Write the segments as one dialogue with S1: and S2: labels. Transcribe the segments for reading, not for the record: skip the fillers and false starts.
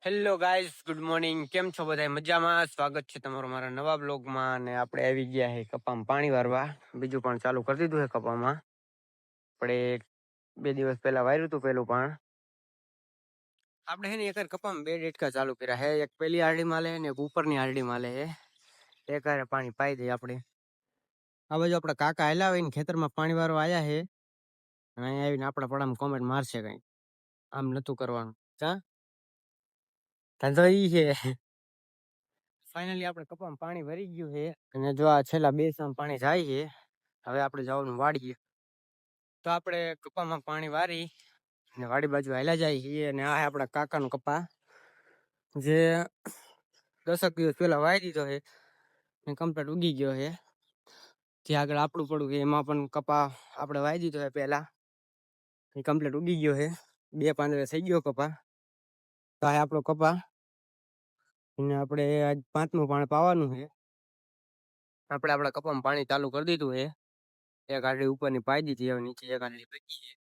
S1: Hello guys, good morning. કેમ છો બધા? મજામાં? સ્વાગત છે તમારું મારા નવા બ્લોગમાં. અને આપણે આવી ગયા છે કપામાં પાણી વારવા. બીજું પણ ચાલુ કરી દીધું છે કપામાં. આપણે 2 દિવસ પહેલા વાર્યું હતું પેલું પણ. આપણે છે ને એક કપામાં 2 ડેટકા ચાલુ કર્યા છે. એક પેલી આરડીમાં લે ને એક ઉપરની આરડીમાં લે છે. એક હારે પાણી પાઈ દઈએ આપણે. આ બાજુ આપણા કાકા હલાવીને ખેતરમાં પાણી વારવા આવ્યા છે. અને અહીંયા આવીને આપણા પડામાં કોમેન્ટ મારશે કઈ. આમ નતું કરવાનું. હા, ધંધો ઈ છે. ફાઇનલી આપણે કપામાં પાણી ભરી ગયું છે. અને જો આ છેલ્લા 2 સામ પાણી જાય છે. હવે આપણે જવાનું વાડીએ. તો આપણે કપામાં પાણી વારી અને વાડી બાજુ હાલ્યા જાય છીએ. અને આ આપણા કાકાનો કપા જે 10 દિવસ પહેલા વાવી દીધો છે ને કમ્પ્લીટ ઉગી ગયો છે. જે આગળ આપણું પડું છે એમાં પણ કપા આપણે વાવી દીધો છે પહેલા, એ કમ્પ્લીટ ઉગી ગયો છે. 2 પાંદડે થઈ ગયો કપા. તો આ આપણો કપા અને આપણે આજ 5મું પાણી પાવાનું છે. આપણે આપણા કપામાં પાણી ચાલુ કરી દીધું છે. એક આડી ઉપરની પાઈ દીધી, હવે નીચે એક આડી બાકી છે.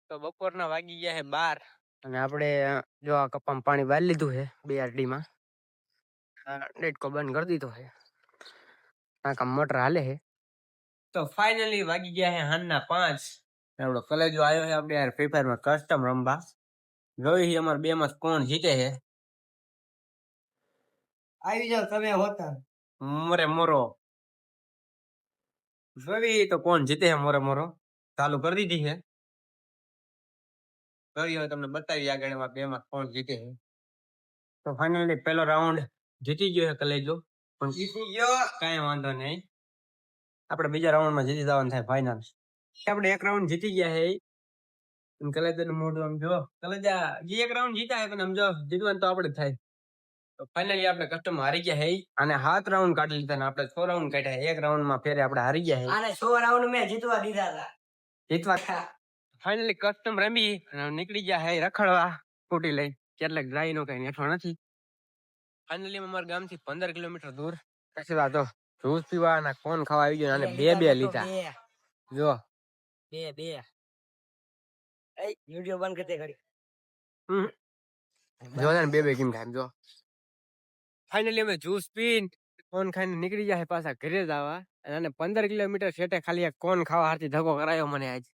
S1: તો બપોરના વાગી ગયા છે 12 અને આપણે જો આ કપામાં પાણી વાળી લીધું છે 2 આરડીમાં. ડેટકો બંધ કરી દીધો છે. આ કામ મોટર હાલે છે. તો ફાઇનલી વાગી ગયા છે સાંજના 5. આપણો કલેજો આવ્યો છે આપણે યાર ફ્રી ફાયરમાં કસ્ટમ રમવા. જોઈ અમારે 2 માં કોણ જીતે છે. આવી જાવ તમે હોતા મોરે મોરો. જોઈ તો કોણ જીતે છે મોરે મોરો. ચાલુ કરી દીધી છે. જોઈ હવે તમને બતાવી આગળ એમાં 2 માં કોણ જીતે છે. તો ફાઇનલી પહેલો રાઉન્ડ જીતી ગયો છે કલેજો. પણ જીતી ગયો કાંઈ વાંધો નહીં. આપણે બીજા રાઉન્ડમાં જીતી જવાનું થાય ફાઇનલ. આપણે એક રાઉન્ડ જીતી ગયા છે. કલેજાનું મોઢું આમ જો. કલેજા જે એક રાઉન્ડ જીતા છે પણ આમ જો જીતવાનું તો આપણે થાય. તો ફાઇનલી આપણે કસ્ટમ હારી ગયા છે અને 7 રાઉન્ડ કાઢી લીધા ને આપણે 6 રાઉન્ડ કાઢ્યા. એક રાઉન્ડમાં ફેરે આપણે હારી ગયા છે. અને 6 રાઉન્ડ મેં જીતવા દીધા હતા. જીતવા ફાઇનલી કસ્ટમ રમી અને નીકળી ગયા છે રખડવા સ્કૂટી લઈ. કેટલાક ડ્રાઈ નો કઈ નેઠો નથી. ફાઇનલી અમારા ગામથી 15 કિલોમીટર દૂર પછી વાતો જ્યુસ પીવા અને કોણ ખાવા આવી ગયો અને 2 લીધા. જો 2 એ વિડિયો બંધ કરતે કરી. જો ને 2 કેમ થાય જો. ફાઇનલી અમે જ્યુસ પીન કોન ખાઈને નીકળી જાય પાછા ઘરે જ આવવા. અને 15 કિલોમીટર છેટે ખાલી એક કોન ખાવા હાથી ધક્કો કરાયો મને આજ.